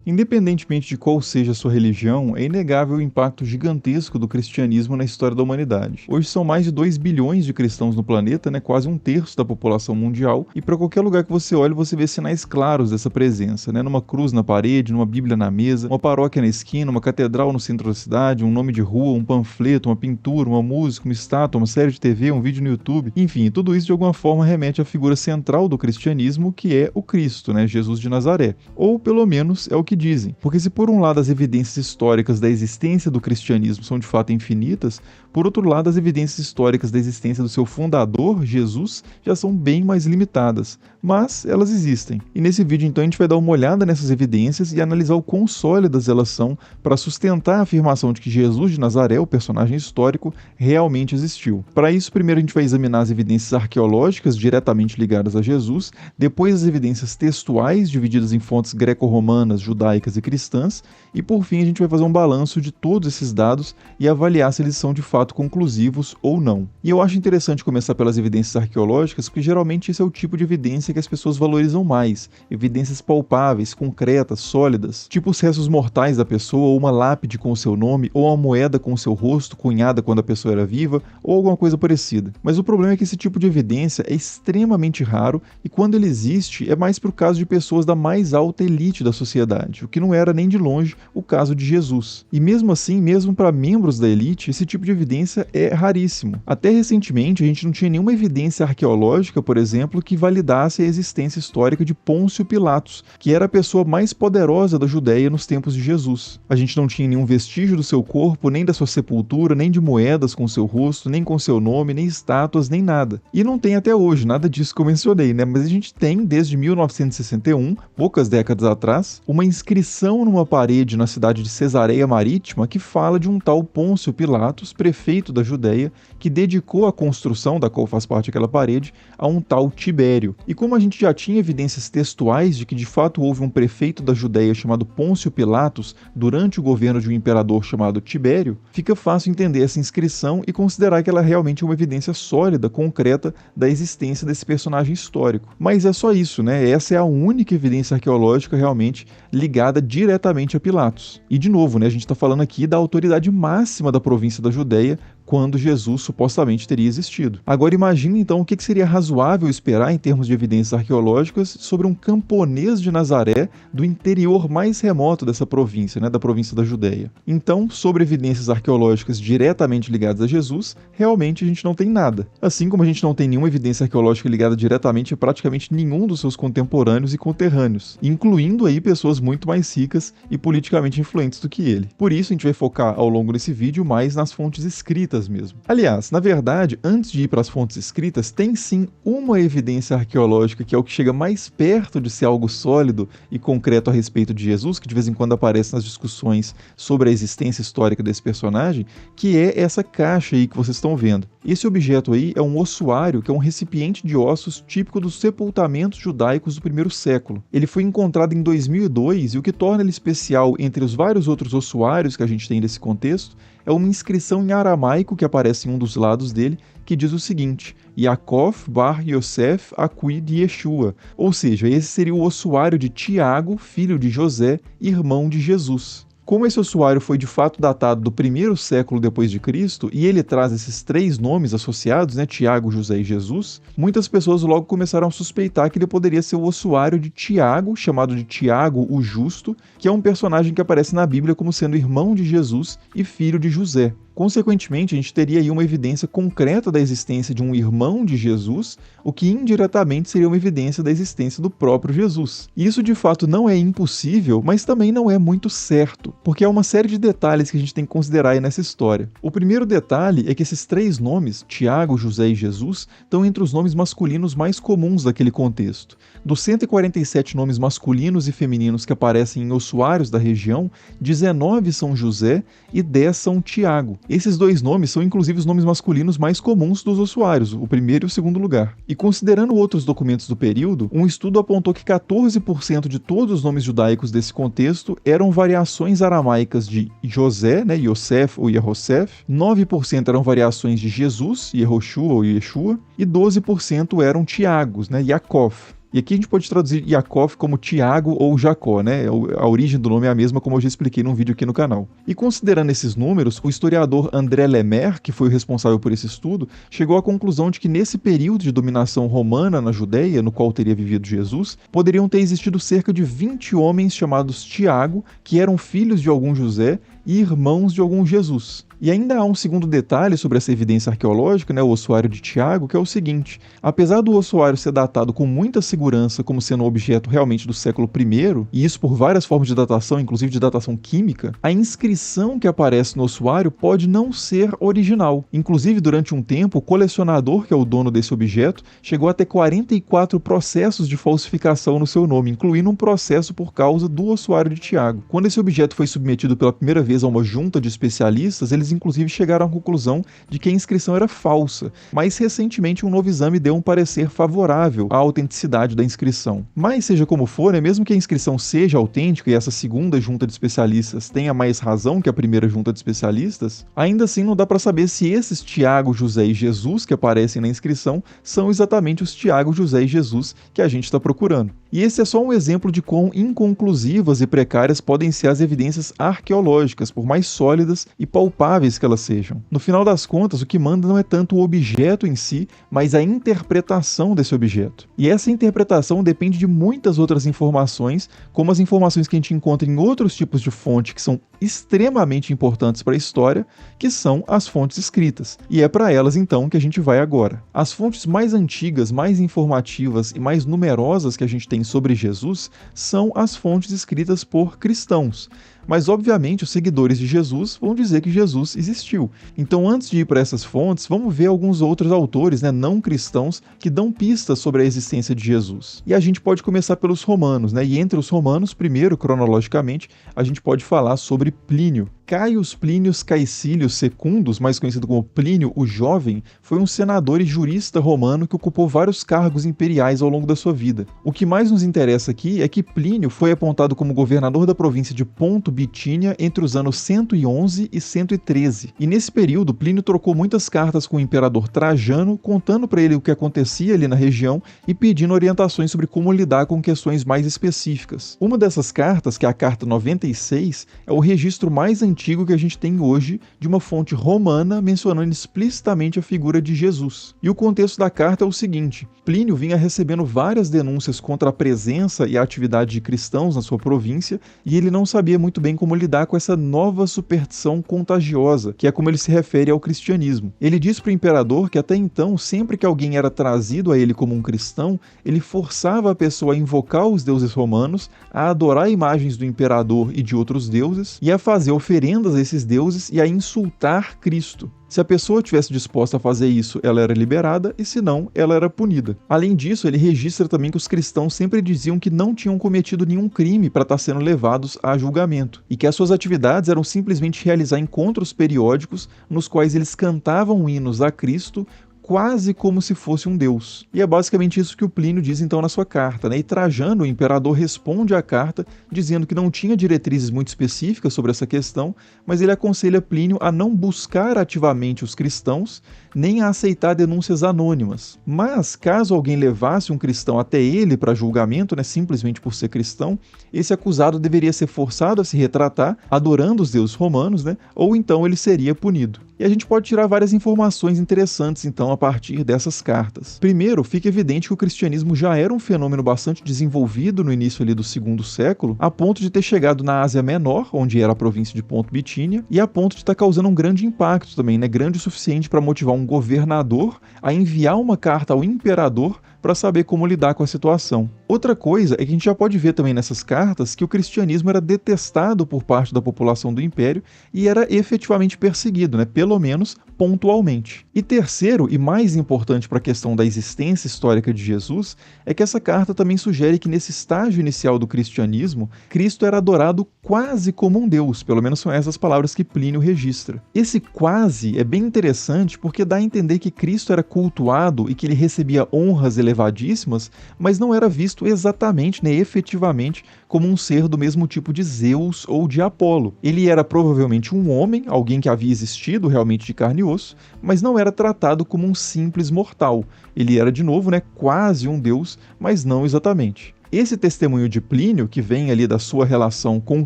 Independentemente de qual seja a sua religião, é inegável o impacto gigantesco do cristianismo na história da humanidade. Hoje são mais de 2 bilhões de cristãos no planeta, quase 1/3 da população mundial, e para qualquer lugar que você olhe, você vê sinais claros dessa presença, numa cruz na parede, numa bíblia na mesa, uma paróquia na esquina, uma catedral no centro da cidade, um nome de rua, um panfleto, uma pintura, uma música, uma estátua, uma série de TV, um vídeo no YouTube, enfim, tudo isso de alguma forma remete à figura central do cristianismo, que é o Cristo, Jesus de Nazaré, ou pelo menos é o que dizem, porque se por um lado as evidências históricas da existência do cristianismo são de fato infinitas, por outro lado as evidências históricas da existência do seu fundador, Jesus, já são bem mais limitadas, mas elas existem. E nesse vídeo então a gente vai dar uma olhada nessas evidências e analisar o quão sólidas elas são para sustentar a afirmação de que Jesus de Nazaré, o personagem histórico, realmente existiu. Para isso, primeiro a gente vai examinar as evidências arqueológicas diretamente ligadas a Jesus, depois as evidências textuais divididas em fontes greco-romanas, judaicas e cristãs, e por fim a gente vai fazer um balanço de todos esses dados e avaliar se eles são de fato conclusivos ou não. E eu acho interessante começar pelas evidências arqueológicas, porque geralmente esse é o tipo de evidência que as pessoas valorizam mais, evidências palpáveis, concretas, sólidas, tipo os restos mortais da pessoa, ou uma lápide com o seu nome, ou uma moeda com o seu rosto, cunhada quando a pessoa era viva, ou alguma coisa parecida. Mas o problema é que esse tipo de evidência é extremamente raro, e quando ele existe, é mais para o caso de pessoas da mais alta elite da sociedade, o que não era nem de longe o caso de Jesus. E mesmo assim, mesmo para membros da elite, esse tipo de evidência é raríssimo. Até recentemente, a gente não tinha nenhuma evidência arqueológica, por exemplo, que validasse a existência histórica de Pôncio Pilatos, que era a pessoa mais poderosa da Judéia nos tempos de Jesus. A gente não tinha nenhum vestígio do seu corpo, nem da sua sepultura, nem de moedas com seu rosto, nem com seu nome, nem estátuas, nem nada. E não tem até hoje, nada disso que eu mencionei, Mas a gente tem, desde 1961, poucas décadas atrás, uma inscrição numa parede na cidade de Cesareia Marítima que fala de um tal Pôncio Pilatos, prefeito da Judéia, que dedicou a construção, da qual faz parte aquela parede, a um tal Tibério. E como a gente já tinha evidências textuais de que de fato houve um prefeito da Judéia chamado Pôncio Pilatos durante o governo de um imperador chamado Tibério, fica fácil entender essa inscrição e considerar que ela realmente é uma evidência sólida, concreta, da existência desse personagem histórico. Mas é só isso, Essa é a única evidência arqueológica realmente ligada diretamente a Pilatos. E de novo, a gente está falando aqui da autoridade máxima da província da Judéia, quando Jesus supostamente teria existido. Agora imagine então o que seria razoável esperar em termos de evidências arqueológicas sobre um camponês de Nazaré do interior mais remoto dessa província, da província da Judéia. Então, sobre evidências arqueológicas diretamente ligadas a Jesus, realmente a gente não tem nada. Assim como a gente não tem nenhuma evidência arqueológica ligada diretamente a praticamente nenhum dos seus contemporâneos e conterrâneos, incluindo aí pessoas muito mais ricas e politicamente influentes do que ele. Por isso a gente vai focar ao longo desse vídeo mais nas fontes escritas mesmo. Aliás, na verdade, antes de ir para as fontes escritas, tem sim uma evidência arqueológica que é o que chega mais perto de ser algo sólido e concreto a respeito de Jesus, que de vez em quando aparece nas discussões sobre a existência histórica desse personagem, que é essa caixa aí que vocês estão vendo. Esse objeto aí é um ossuário, que é um recipiente de ossos típico dos sepultamentos judaicos do primeiro século. Ele foi encontrado em 2002 e o que torna ele especial entre os vários outros ossuários que a gente tem nesse contexto é uma inscrição em aramaico que aparece em um dos lados dele, que diz o seguinte: Yaakov bar Yosef Akui de Yeshua, ou seja, esse seria o ossuário de Tiago, filho de José, irmão de Jesus. Como esse ossuário foi de fato datado do primeiro século depois de Cristo, e ele traz esses 3 nomes associados, Tiago, José e Jesus, muitas pessoas logo começaram a suspeitar que ele poderia ser o ossuário de Tiago, chamado de Tiago o Justo, que é um personagem que aparece na Bíblia como sendo irmão de Jesus e filho de José. Consequentemente, a gente teria aí uma evidência concreta da existência de um irmão de Jesus, o que indiretamente seria uma evidência da existência do próprio Jesus. Isso de fato não é impossível, mas também não é muito certo, porque há uma série de detalhes que a gente tem que considerar aí nessa história. O primeiro detalhe é que esses 3 nomes, Tiago, José e Jesus, estão entre os nomes masculinos mais comuns daquele contexto. Dos 147 nomes masculinos e femininos que aparecem em ossuários da região, 19 são José e 10 são Tiago. Esses 2 nomes são inclusive os nomes masculinos mais comuns dos ossuários, o primeiro e o segundo lugar. E considerando outros documentos do período, um estudo apontou que 14% de todos os nomes judaicos desse contexto eram variações aramaicas de José, Yosef ou Yehosef, 9% eram variações de Jesus, Yehoshua ou Yeshua, e 12% eram Tiagos, Yaakov. E aqui a gente pode traduzir Yaakov como Tiago ou Jacó, né? A origem do nome é a mesma, como eu já expliquei num vídeo aqui no canal. E considerando esses números, o historiador André Lemaire, que foi o responsável por esse estudo, chegou à conclusão de que nesse período de dominação romana na Judeia, no qual teria vivido Jesus, poderiam ter existido cerca de 20 homens chamados Tiago, que eram filhos de algum José e irmãos de algum Jesus. E ainda há um segundo detalhe sobre essa evidência arqueológica, né, o ossuário de Tiago, que é o seguinte: apesar do ossuário ser datado com muita segurança como sendo um objeto realmente do século I, e isso por várias formas de datação, inclusive de datação química, a inscrição que aparece no ossuário pode não ser original. Inclusive, durante um tempo, o colecionador, que é o dono desse objeto, chegou a ter 44 processos de falsificação no seu nome, incluindo um processo por causa do ossuário de Tiago. Quando esse objeto foi submetido pela primeira vez a uma junta de especialistas, eles inclusive chegaram à conclusão de que a inscrição era falsa, mas recentemente um novo exame deu um parecer favorável à autenticidade da inscrição. Mas seja como for, né, mesmo que a inscrição seja autêntica e essa segunda junta de especialistas tenha mais razão que a primeira junta de especialistas, ainda assim não dá para saber se esses Tiago, José e Jesus que aparecem na inscrição são exatamente os Tiago, José e Jesus que a gente está procurando. E esse é só um exemplo de quão inconclusivas e precárias podem ser as evidências arqueológicas, por mais sólidas e palpáveis que elas sejam. No final das contas, o que manda não é tanto o objeto em si, mas a interpretação desse objeto. E essa interpretação depende de muitas outras informações, como as informações que a gente encontra em outros tipos de fonte que são extremamente importantes para a história, que são as fontes escritas. E é para elas então que a gente vai agora. As fontes mais antigas, mais informativas e mais numerosas que a gente tem sobre Jesus são as fontes escritas por cristãos. Mas, obviamente, os seguidores de Jesus vão dizer que Jesus existiu. Então, antes de ir para essas fontes, vamos ver alguns outros autores, né, não cristãos, que dão pistas sobre a existência de Jesus. E a gente pode começar pelos romanos, né? E entre os romanos, primeiro, cronologicamente, a gente pode falar sobre Plínio. Caius Plínios Caecilius Secundus, mais conhecido como Plínio o Jovem, foi um senador e jurista romano que ocupou vários cargos imperiais ao longo da sua vida. O que mais nos interessa aqui é que Plínio foi apontado como governador da província de Ponto Bitínia entre os anos 111 e 113. E nesse período, Plínio trocou muitas cartas com o imperador Trajano, contando para ele o que acontecia ali na região e pedindo orientações sobre como lidar com questões mais específicas. Uma dessas cartas, que é a carta 96, é o registro mais antigo que a gente tem hoje de uma fonte romana mencionando explicitamente a figura de Jesus. E o contexto da carta é o seguinte: Plínio vinha recebendo várias denúncias contra a presença e a atividade de cristãos na sua província, e ele não sabia muito bem como lidar com essa nova superstição contagiosa, que é como ele se refere ao cristianismo. Ele diz para o imperador que até então, sempre que alguém era trazido a ele como um cristão, ele forçava a pessoa a invocar os deuses romanos, a adorar imagens do imperador e de outros deuses, e a fazer oferendas a esses deuses e a insultar Cristo. Se a pessoa estivesse disposta a fazer isso, ela era liberada, e se não, ela era punida. Além disso, ele registra também que os cristãos sempre diziam que não tinham cometido nenhum crime para estar sendo levados a julgamento, e que as suas atividades eram simplesmente realizar encontros periódicos nos quais eles cantavam hinos a Cristo, quase como se fosse um deus. E é basicamente isso que o Plínio diz então na sua carta, né? E Trajano, o imperador, responde à carta dizendo que não tinha diretrizes muito específicas sobre essa questão, mas ele aconselha Plínio a não buscar ativamente os cristãos, nem a aceitar denúncias anônimas. Mas, caso alguém levasse um cristão até ele para julgamento, né, simplesmente por ser cristão, esse acusado deveria ser forçado a se retratar, adorando os deuses romanos, né, ou então ele seria punido. E a gente pode tirar várias informações interessantes, então, a partir dessas cartas. Primeiro, fica evidente que o cristianismo já era um fenômeno bastante desenvolvido no início ali do segundo século, a ponto de ter chegado na Ásia Menor, onde era a província de Ponto Bitínia, e a ponto de estar causando um grande impacto também, né, grande o suficiente para motivar um governador a enviar uma carta ao imperador para saber como lidar com a situação. Outra coisa é que a gente já pode ver também nessas cartas que o cristianismo era detestado por parte da população do império e era efetivamente perseguido, né? Pelo menos pontualmente. E terceiro, e mais importante para a questão da existência histórica de Jesus, é que essa carta também sugere que nesse estágio inicial do cristianismo, Cristo era adorado quase como um deus, pelo menos são essas palavras que Plínio registra. Esse quase é bem interessante porque dá a entender que Cristo era cultuado e que ele recebia honras elevadíssimas, mas não era visto exatamente, né, efetivamente, como um ser do mesmo tipo de Zeus ou de Apolo. Ele era provavelmente um homem, alguém que havia existido realmente de carne e osso, mas não era tratado como um simples mortal. Ele era, de novo, quase um deus, mas não exatamente. Esse testemunho de Plínio, que vem ali da sua relação com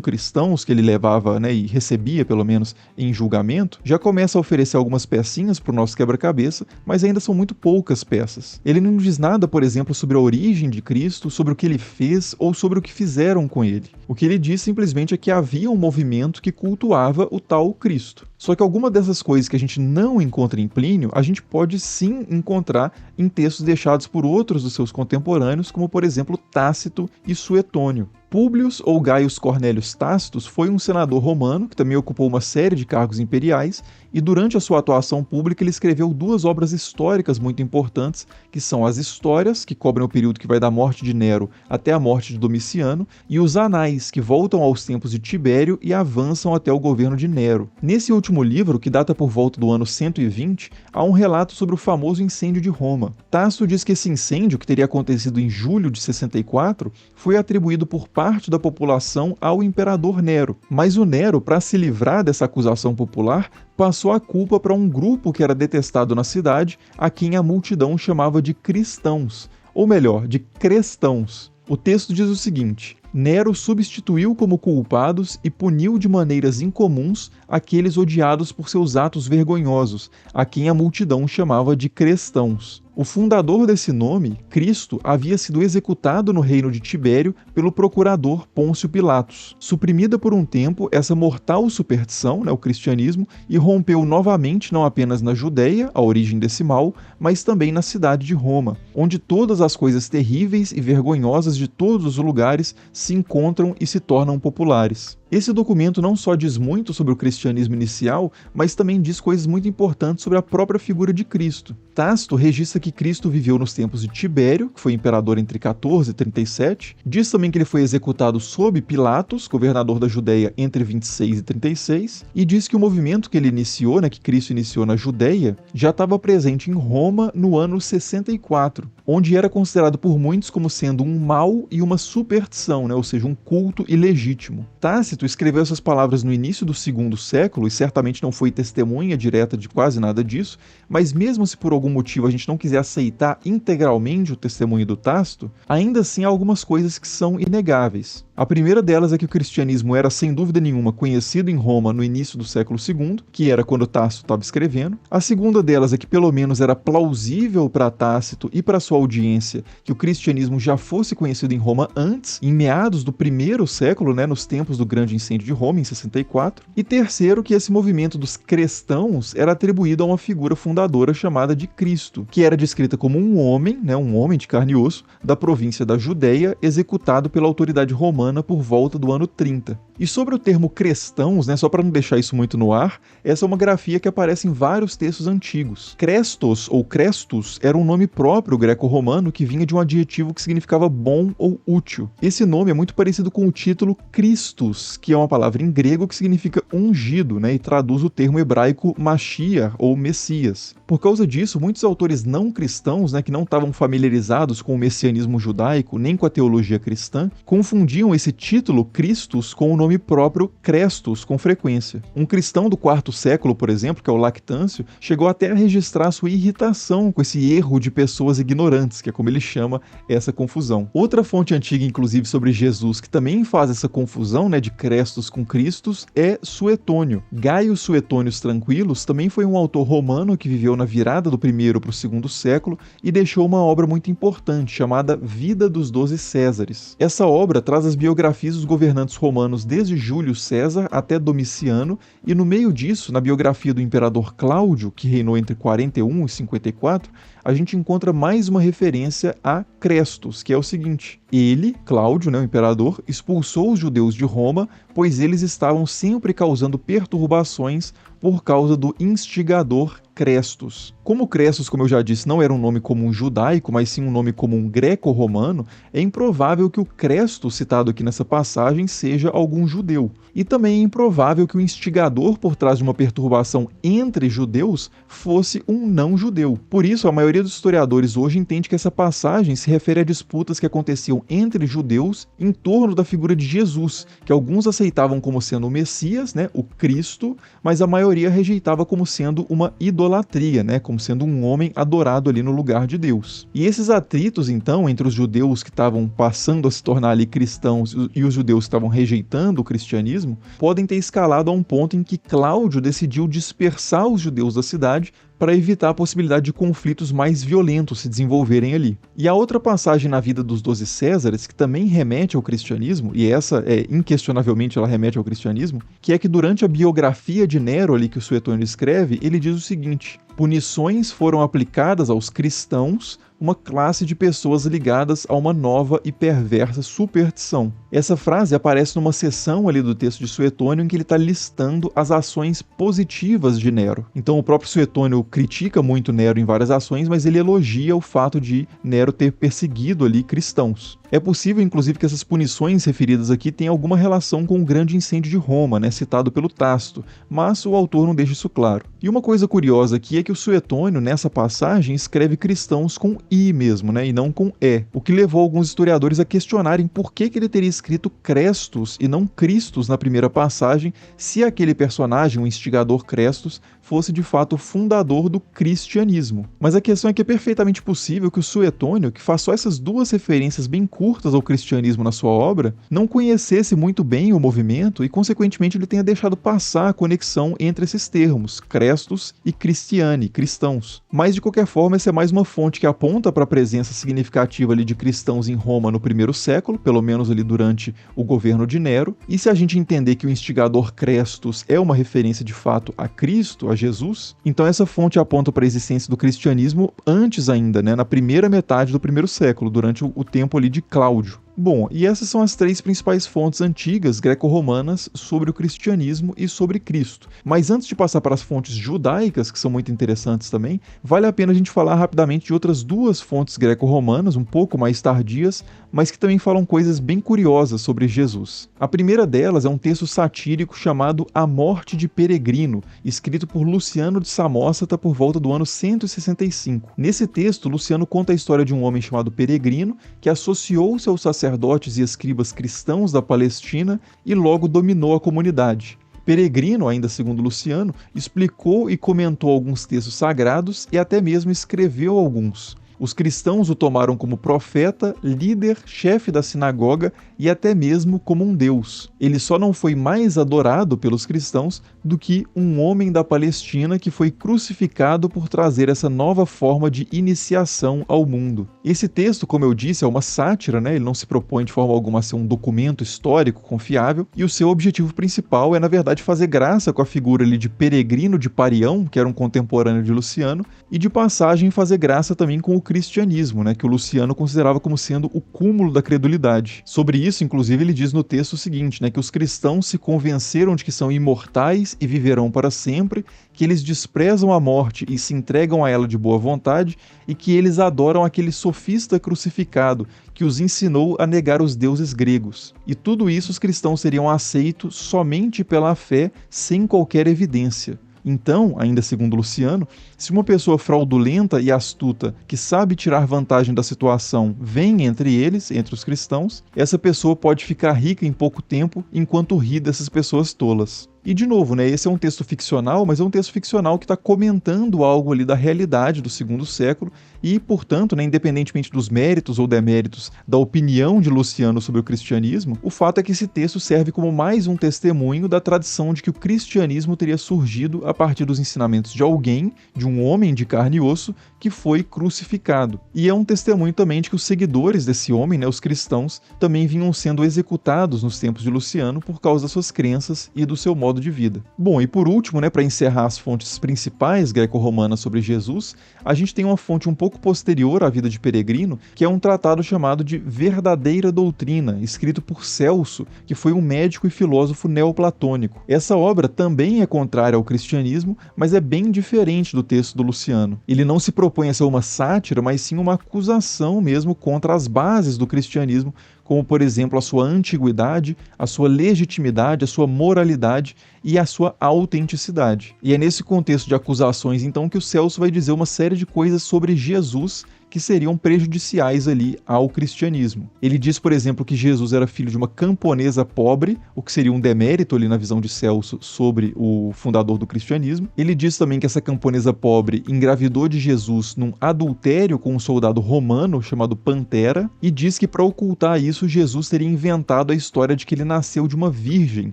cristãos que ele levava, e recebia, pelo menos, em julgamento, já começa a oferecer algumas pecinhas para o nosso quebra-cabeça, mas ainda são muito poucas peças. Ele não diz nada, por exemplo, sobre a origem de Cristo, sobre o que ele fez ou sobre o que fizeram com ele. O que ele diz simplesmente é que havia um movimento que cultuava o tal Cristo. Só que alguma dessas coisas que a gente não encontra em Plínio, a gente pode sim encontrar em textos deixados por outros dos seus contemporâneos, como por exemplo Tácito e Suetônio. Públio ou Gaius Cornélius Tácito foi um senador romano que também ocupou uma série de cargos imperiais e durante a sua atuação pública ele escreveu 2 obras históricas muito importantes, que são as Histórias, que cobrem o período que vai da morte de Nero até a morte de Domiciano, e os Anais, que voltam aos tempos de Tibério e avançam até o governo de Nero. Nesse último livro, que data por volta do ano 120, há um relato sobre o famoso incêndio de Roma. Tácito diz que esse incêndio, que teria acontecido em julho de 64, foi atribuído por parte da população ao imperador Nero. Mas o Nero, para se livrar dessa acusação popular, passou a culpa para um grupo que era detestado na cidade, a quem a multidão chamava de cristãos, ou melhor, de crestãos. O texto diz o seguinte: Nero substituiu como culpados e puniu de maneiras incomuns aqueles odiados por seus atos vergonhosos, a quem a multidão chamava de crestãos. O fundador desse nome, Cristo, havia sido executado no reino de Tibério pelo procurador Pôncio Pilatos. Suprimida por um tempo essa mortal superstição, o cristianismo, irrompeu novamente não apenas na Judéia, a origem desse mal, mas também na cidade de Roma, onde todas as coisas terríveis e vergonhosas de todos os lugares se encontram e se tornam populares. Esse documento não só diz muito sobre o cristianismo inicial, mas também diz coisas muito importantes sobre a própria figura de Cristo. Tácito registra que Cristo viveu nos tempos de Tibério, que foi imperador entre 14 e 37. Diz também que ele foi executado sob Pilatos, governador da Judéia, entre 26 e 36. E diz que o movimento que ele iniciou, que Cristo iniciou na Judéia, já estava presente em Roma no ano 64, onde era considerado por muitos como sendo um mal e uma superstição, ou seja, um culto ilegítimo. Tácito escreveu essas palavras no início do 2º século e certamente não foi testemunha direta de quase nada disso, mas mesmo se por algum motivo a gente não quiser aceitar integralmente o testemunho do Tácito, ainda assim há algumas coisas que são inegáveis. A primeira delas é que o cristianismo era, sem dúvida nenhuma, conhecido em Roma no início do século II, que era quando Tácito estava escrevendo. A segunda delas é que pelo menos era plausível para Tácito e para sua audiência que o cristianismo já fosse conhecido em Roma antes, em meados do 1º século, nos tempos do grande incêndio de Roma, em 64. E terceiro, que esse movimento dos cristãos era atribuído a uma figura fundadora chamada de Cristo, que era descrita como um homem de carne e osso, da província da Judéia, executado pela autoridade romana por volta do ano 30. E sobre o termo cristãos, só para não deixar isso muito no ar, essa é uma grafia que aparece em vários textos antigos. Crestos ou Crestus era um nome próprio greco-romano que vinha de um adjetivo que significava bom ou útil. Esse nome é muito parecido com o título Christus, que é uma palavra em grego que significa ungido, e traduz o termo hebraico Mashiach ou Messias. Por causa disso, muitos autores não cristãos, que não estavam familiarizados com o messianismo judaico nem com a teologia cristã, confundiam esse título Christus com o nome próprio Crestus com frequência. Um cristão do 4º século, por exemplo, que é o Lactâncio, chegou até a registrar sua irritação com esse erro de pessoas ignorantes, que é como ele chama essa confusão. Outra fonte antiga, inclusive, sobre Jesus, que também faz essa confusão, de Crestus com Christus, é Suetônio. Gaio Suetônios Tranquilos também foi um autor romano que viveu na virada do 1º para o 2º século e deixou uma obra muito importante, chamada Vida dos 12 Césares. Essa obra traz as biografias dos governantes romanos desde Júlio César até Domiciano, e no meio disso, na biografia do imperador Cláudio, que reinou entre 41 e 54, a gente encontra mais uma referência a Crestus, que é o seguinte: ele, Cláudio, o imperador, expulsou os judeus de Roma, pois eles estavam sempre causando perturbações por causa do instigador Crestus. Como Crestus, como eu já disse, não era um nome comum judaico, mas sim um nome comum greco-romano, é improvável que o Crestus citado aqui nessa passagem seja algum judeu. E também é improvável que o instigador por trás de uma perturbação entre judeus fosse um não-judeu. Por isso, a maioria dos historiadores hoje entende que essa passagem se refere a disputas que aconteciam discussão entre judeus em torno da figura de Jesus, que alguns aceitavam como sendo o Messias, né, o Cristo, mas a maioria rejeitava como sendo uma idolatria, né, como sendo um homem adorado ali no lugar de Deus. E esses atritos, então, entre os judeus que estavam passando a se tornar ali cristãos e os judeus que estavam rejeitando o cristianismo, podem ter escalado a um ponto em que Cláudio decidiu dispersar os judeus da cidade para evitar a possibilidade de conflitos mais violentos se desenvolverem ali. E a outra passagem na vida dos 12 Césares, que também remete ao cristianismo, e essa inquestionavelmente ela remete ao cristianismo, que é que durante a biografia de Nero ali que o Suetônio escreve, ele diz o seguinte: punições foram aplicadas aos cristãos, uma classe de pessoas ligadas a uma nova e perversa superstição. Essa frase aparece numa seção ali do texto de Suetônio em que ele está listando as ações positivas de Nero. Então o próprio Suetônio critica muito Nero em várias ações, mas ele elogia o fato de Nero ter perseguido ali cristãos. É possível, inclusive, que essas punições referidas aqui tenham alguma relação com o grande incêndio de Roma, né, citado pelo Tácito, mas o autor não deixa isso claro. E uma coisa curiosa aqui é que o Suetônio, nessa passagem, escreve cristãos com I mesmo, né, e não com E, o que levou alguns historiadores a questionarem por que ele teria escrito Crestus e não Cristos na primeira passagem, se aquele personagem, o instigador Crestus, fosse de fato o fundador do cristianismo. Mas a questão é que é perfeitamente possível que o Suetônio, que faz só essas duas referências bem curtas ao cristianismo na sua obra, não conhecesse muito bem o movimento e, consequentemente, ele tenha deixado passar a conexão entre esses termos, Crestus e Christiani, cristãos. Mas, de qualquer forma, essa é mais uma fonte que aponta para a presença significativa ali de cristãos em Roma no primeiro século, pelo menos ali durante o governo de Nero. E se a gente entender que o instigador Crestus é uma referência de fato a Cristo, a Jesus, então essa fonte aponta para a existência do cristianismo antes ainda, né, na primeira metade do primeiro século, durante o tempo ali de Cláudio. Bom, e essas são as três principais fontes antigas greco-romanas sobre o cristianismo e sobre Cristo. Mas antes de passar para as fontes judaicas, que são muito interessantes também, vale a pena a gente falar rapidamente de outras duas fontes greco-romanas, um pouco mais tardias, mas que também falam coisas bem curiosas sobre Jesus. A primeira delas é um texto satírico chamado A Morte de Peregrino, escrito por Luciano de Samósata por volta do ano 165. Nesse texto, Luciano conta a história de um homem chamado Peregrino, que associou-se aos sacerdotes e escribas cristãos da Palestina e logo dominou a comunidade. Peregrino, ainda segundo Luciano, explicou e comentou alguns textos sagrados e até mesmo escreveu alguns. Os cristãos o tomaram como profeta, líder, chefe da sinagoga e até mesmo como um deus. Ele só não foi mais adorado pelos cristãos do que um homem da Palestina que foi crucificado por trazer essa nova forma de iniciação ao mundo. Esse texto, como eu disse, é uma sátira, né? Ele não se propõe de forma alguma a ser um documento histórico confiável e o seu objetivo principal é, na verdade, fazer graça com a figura ali de Peregrino de Parião, que era um contemporâneo de Luciano, e de passagem fazer graça também com o cristianismo, né, que o Luciano considerava como sendo o cúmulo da credulidade. Sobre isso, inclusive, ele diz no texto o seguinte, né, que os cristãos se convenceram de que são imortais e viverão para sempre, que eles desprezam a morte e se entregam a ela de boa vontade e que eles adoram aquele sofista crucificado que os ensinou a negar os deuses gregos. E tudo isso os cristãos seriam aceitos somente pela fé, sem qualquer evidência. Então, ainda segundo Luciano, se uma pessoa fraudulenta e astuta que sabe tirar vantagem da situação vem entre eles, entre os cristãos, essa pessoa pode ficar rica em pouco tempo enquanto ri dessas pessoas tolas. E de novo, né, esse é um texto ficcional, mas é um texto ficcional que está comentando algo ali da realidade do segundo século e, portanto, né, independentemente dos méritos ou deméritos da opinião de Luciano sobre o cristianismo, o fato é que esse texto serve como mais um testemunho da tradição de que o cristianismo teria surgido a partir dos ensinamentos de alguém, de um homem de carne e osso, que foi crucificado. E é um testemunho também de que os seguidores desse homem, né, os cristãos, também vinham sendo executados nos tempos de Luciano por causa das suas crenças e do seu modo de vida. Bom, e por último, né, para encerrar as fontes principais greco-romanas sobre Jesus, a gente tem uma fonte um pouco posterior à vida de Peregrino, que é um tratado chamado de Verdadeira Doutrina, escrito por Celso, que foi um médico e filósofo neoplatônico. Essa obra também é contrária ao cristianismo, mas é bem diferente do texto do Luciano. Ele não se propõe a ser uma sátira, mas sim uma acusação mesmo contra as bases do cristianismo, como, por exemplo, a sua antiguidade, a sua legitimidade, a sua moralidade e a sua autenticidade. E é nesse contexto de acusações, então, que o Celso vai dizer uma série de coisas sobre Jesus que seriam prejudiciais ali ao cristianismo. Ele diz, por exemplo, que Jesus era filho de uma camponesa pobre, o que seria um demérito ali na visão de Celso sobre o fundador do cristianismo. Ele diz também que essa camponesa pobre engravidou de Jesus num adultério com um soldado romano chamado Pantera, e diz que para ocultar isso, Jesus teria inventado a história de que ele nasceu de uma virgem,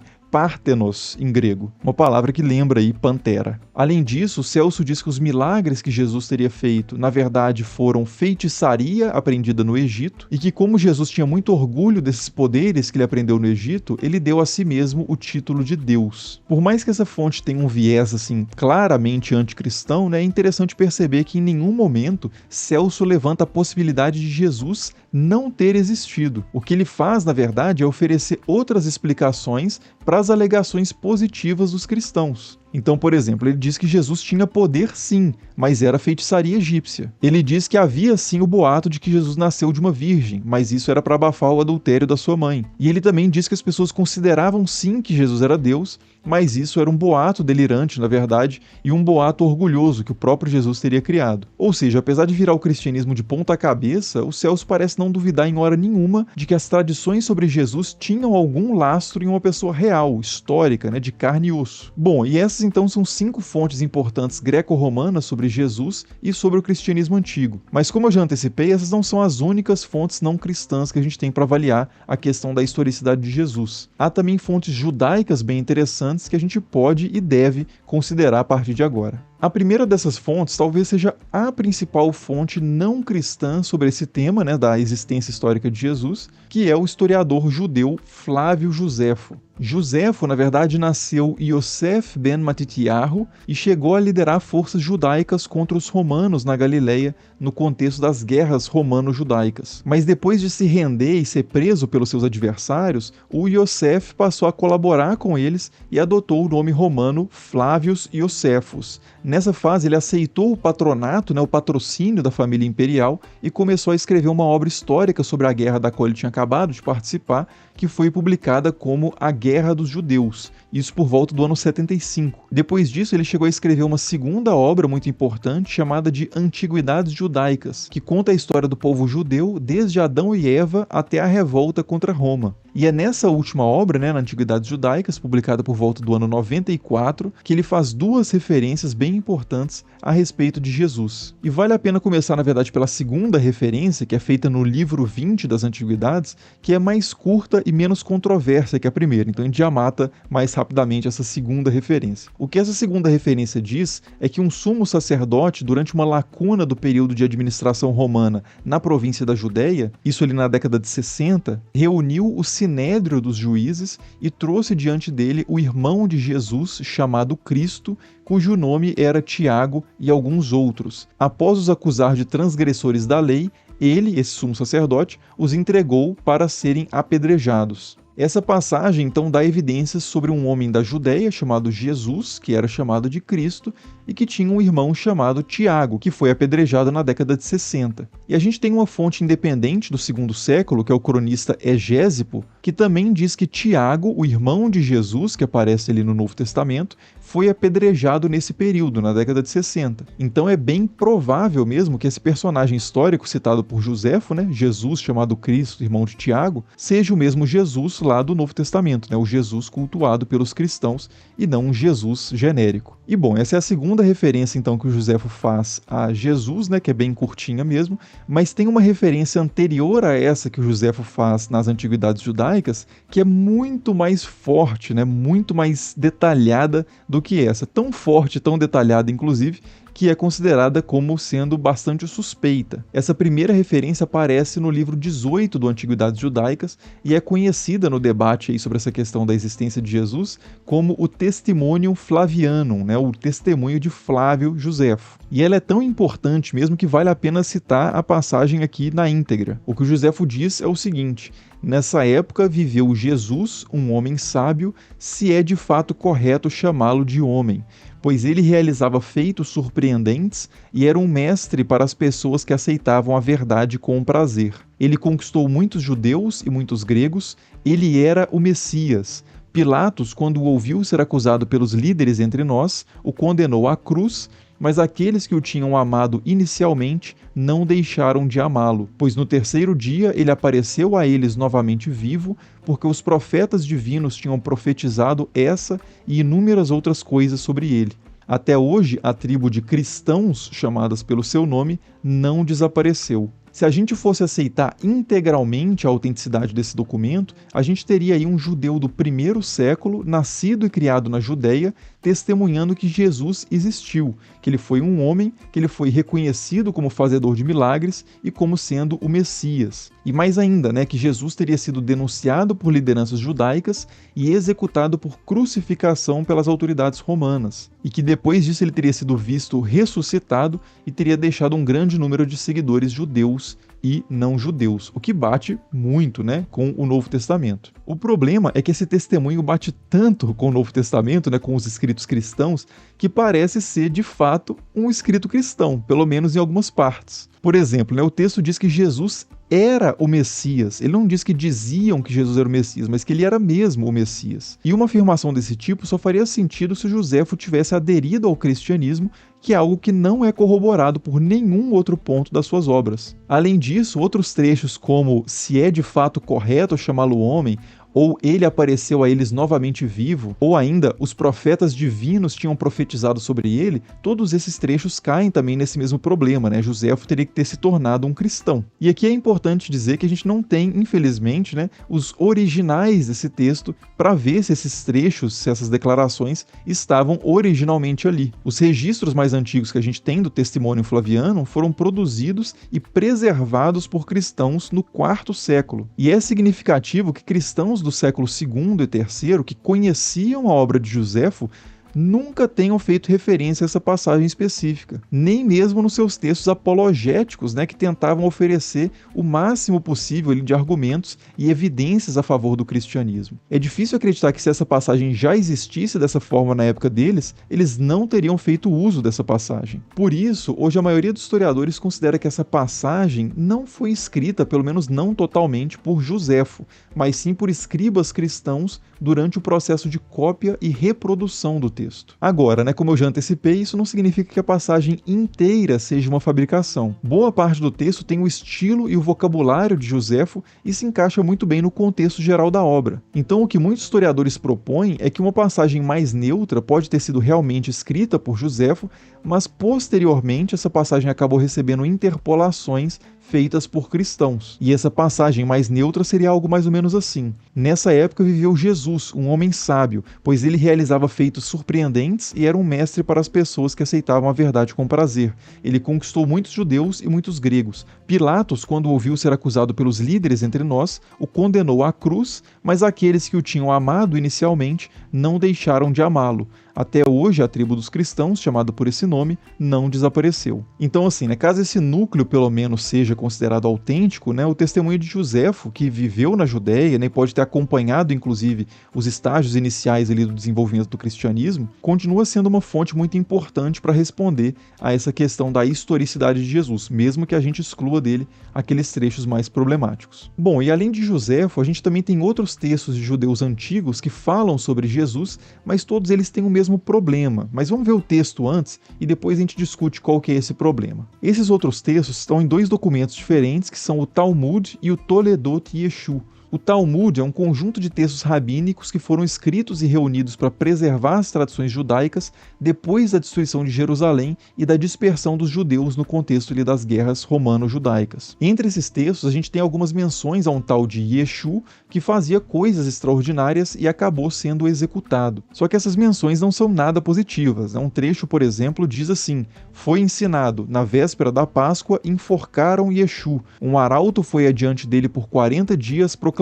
Pártenos em grego, uma palavra que lembra aí Pantera. Além disso, Celso diz que os milagres que Jesus teria feito, na verdade, foram feitiçaria aprendida no Egito, e que como Jesus tinha muito orgulho desses poderes que ele aprendeu no Egito, ele deu a si mesmo o título de Deus. Por mais que essa fonte tenha um viés assim claramente anticristão, né, é interessante perceber que em nenhum momento Celso levanta a possibilidade de Jesus não ter existido. O que ele faz, na verdade, é oferecer outras explicações para as alegações positivas dos cristãos. Então, por exemplo, ele diz que Jesus tinha poder sim, mas era feitiçaria egípcia. Ele diz que havia sim o boato de que Jesus nasceu de uma virgem, mas isso era para abafar o adultério da sua mãe. E ele também diz que as pessoas consideravam sim que Jesus era Deus, mas isso era um boato delirante, na verdade, e um boato orgulhoso que o próprio Jesus teria criado. Ou seja, apesar de virar o cristianismo de ponta cabeça, o Celso parece não duvidar em hora nenhuma de que as tradições sobre Jesus tinham algum lastro em uma pessoa real, histórica, né, de carne e osso. Bom, e essas então são 5 fontes importantes greco-romanas sobre Jesus e sobre o cristianismo antigo. Mas como eu já antecipei, essas não são as únicas fontes não cristãs que a gente tem para avaliar a questão da historicidade de Jesus. Há também fontes judaicas bem interessantes que a gente pode e deve considerar a partir de agora. A primeira dessas fontes talvez seja a principal fonte não cristã sobre esse tema, né, da existência histórica de Jesus, que é o historiador judeu Flávio Josefo. Josefo, na verdade, nasceu Yosef ben Matitiyahu e chegou a liderar forças judaicas contra os romanos na Galileia no contexto das guerras romano-judaicas. Mas depois de se render e ser preso pelos seus adversários, o Yosef passou a colaborar com eles e adotou o nome romano Flávios Iosefos. Nessa fase, ele aceitou o patronato, né, o patrocínio da família imperial e começou a escrever uma obra histórica sobre a guerra da qual ele tinha acabado de participar, que foi publicada como A Guerra dos Judeus, isso por volta do ano 75. Depois disso, ele chegou a escrever uma segunda obra muito importante chamada de Antiguidades Judaicas, que conta a história do povo judeu desde Adão e Eva até a revolta contra Roma. E é nessa última obra, né, na Antiguidades Judaicas, publicada por volta do ano 94, que ele faz 2 referências bem importantes a respeito de Jesus. E vale a pena começar, na verdade, pela segunda referência, que é feita no livro 20 das Antiguidades, que é mais curta e menos controversa que a primeira. Então a gente já mata mais rapidamente essa segunda referência. O que essa segunda referência diz é que um sumo sacerdote, durante uma lacuna do período de administração romana na província da Judéia, isso ali na década de 60, reuniu o sinédrio dos juízes e trouxe diante dele o irmão de Jesus, chamado Cristo, cujo nome era Tiago e alguns outros. Após os acusar de transgressores da lei, ele, esse sumo sacerdote, os entregou para serem apedrejados. Essa passagem, então, dá evidências sobre um homem da Judéia chamado Jesus, que era chamado de Cristo, e que tinha um irmão chamado Tiago, que foi apedrejado na década de 60. E a gente tem uma fonte independente do 2º século, que é o cronista Egésipo, que também diz que Tiago, o irmão de Jesus, que aparece ali no Novo Testamento, foi apedrejado nesse período, na década de 60. Então é bem provável mesmo que esse personagem histórico citado por Josefo, né, Jesus chamado Cristo, irmão de Tiago, seja o mesmo Jesus lá do Novo Testamento, né, o Jesus cultuado pelos cristãos e não um Jesus genérico. E bom, essa é a segunda referência então que o Josefo faz a Jesus, né, que é bem curtinha mesmo, mas tem uma referência anterior a essa que o Josefo faz nas Antiguidades Judaicas, que é muito mais forte, né, muito mais detalhada do que essa, tão forte, tão detalhada inclusive, que é considerada como sendo bastante suspeita. Essa primeira referência aparece no livro 18 do Antiguidades Judaicas e é conhecida no debate aí sobre essa questão da existência de Jesus como o Testimonium Flavianum, né, o testemunho de Flávio Josefo. E ela é tão importante mesmo que vale a pena citar a passagem aqui na íntegra. O que o Josefo diz é o seguinte: nessa época viveu Jesus, um homem sábio, se é de fato correto chamá-lo de homem, pois ele realizava feitos surpreendentes e era um mestre para as pessoas que aceitavam a verdade com prazer. Ele conquistou muitos judeus e muitos gregos, ele era o Messias. Pilatos, quando o ouviu ser acusado pelos líderes entre nós, o condenou à cruz, mas aqueles que o tinham amado inicialmente não deixaram de amá-lo, pois no terceiro dia ele apareceu a eles novamente vivo, porque os profetas divinos tinham profetizado essa e inúmeras outras coisas sobre ele. Até hoje, a tribo de cristãos, chamadas pelo seu nome, não desapareceu. Se a gente fosse aceitar integralmente a autenticidade desse documento, a gente teria aí um judeu do primeiro século, nascido e criado na Judéia, testemunhando que Jesus existiu, que ele foi um homem, que ele foi reconhecido como fazedor de milagres e como sendo o Messias. E mais ainda, que Jesus teria sido denunciado por lideranças judaicas e executado por crucificação pelas autoridades romanas. E que depois disso ele teria sido visto ressuscitado e teria deixado um grande número de seguidores judeus e não judeus, o que bate muito, com o Novo Testamento. O problema é que esse testemunho bate tanto com o Novo Testamento, com os escritos cristãos, que parece ser de fato um escrito cristão, pelo menos em algumas partes. Por exemplo, o texto diz que Jesus era o Messias. Ele não diz que diziam que Jesus era o Messias, mas que ele era mesmo o Messias. E uma afirmação desse tipo só faria sentido se Joséfo tivesse aderido ao cristianismo, que é algo que não é corroborado por nenhum outro ponto das suas obras. Além disso, outros trechos como se é de fato correto chamá-lo homem, ou ele apareceu a eles novamente vivo, ou ainda os profetas divinos tinham profetizado sobre ele, todos esses trechos caem também nesse mesmo problema, Joséfo teria que ter se tornado um cristão. E aqui é importante dizer que a gente não tem, infelizmente, os originais desse texto para ver se esses trechos, se essas declarações estavam originalmente ali. Os registros mais antigos que a gente tem do testemunho flaviano foram produzidos e preservados por cristãos no IV século. E é significativo que cristãos do século II e III, que conheciam a obra de Joséfo, nunca tenham feito referência a essa passagem específica, nem mesmo nos seus textos apologéticos, que tentavam oferecer o máximo possível de argumentos e evidências a favor do cristianismo. É difícil acreditar que se essa passagem já existisse dessa forma na época deles, eles não teriam feito uso dessa passagem. Por isso, hoje a maioria dos historiadores considera que essa passagem não foi escrita, pelo menos não totalmente, por Joséfo, mas sim por escribas cristãos durante o processo de cópia e reprodução do texto. Agora, como eu já antecipei, isso não significa que a passagem inteira seja uma fabricação. Boa parte do texto tem o estilo e o vocabulário de Joséfo e se encaixa muito bem no contexto geral da obra. Então, o que muitos historiadores propõem é que uma passagem mais neutra pode ter sido realmente escrita por Joséfo, mas posteriormente essa passagem acabou recebendo interpolações feitas por cristãos. E essa passagem mais neutra seria algo mais ou menos assim. Nessa época viveu Jesus, um homem sábio, pois ele realizava feitos surpreendentes e era um mestre para as pessoas que aceitavam a verdade com prazer. Ele conquistou muitos judeus e muitos gregos. Pilatos, quando ouviu ser acusado pelos líderes entre nós, o condenou à cruz, mas aqueles que o tinham amado inicialmente não deixaram de amá-lo. Até hoje, a tribo dos cristãos, chamada por esse nome, não desapareceu. Então, assim, caso esse núcleo, pelo menos, seja considerado autêntico, o testemunho de Joséfo, que viveu na Judéia, e pode ter acompanhado, inclusive, os estágios iniciais ali do desenvolvimento do cristianismo, continua sendo uma fonte muito importante para responder a essa questão da historicidade de Jesus, mesmo que a gente exclua dele aqueles trechos mais problemáticos. Bom, e além de Joséfo, a gente também tem outros textos de judeus antigos que falam sobre Jesus, mas todos eles têm o mesmo problema. Mas vamos ver o texto antes e depois a gente discute qual que é esse problema. Esses outros textos estão em dois documentos diferentes, que são o Talmud e o Toledot Yeshu. O Talmud é um conjunto de textos rabínicos que foram escritos e reunidos para preservar as tradições judaicas depois da destruição de Jerusalém e da dispersão dos judeus no contexto das guerras romano-judaicas. Entre esses textos, a gente tem algumas menções a um tal de Yeshu, que fazia coisas extraordinárias e acabou sendo executado. Só que essas menções não são nada positivas. Um trecho, por exemplo, diz assim: foi ensinado, na véspera da Páscoa, enforcaram Yeshu. Um arauto foi adiante dele por 40 dias, proclamando: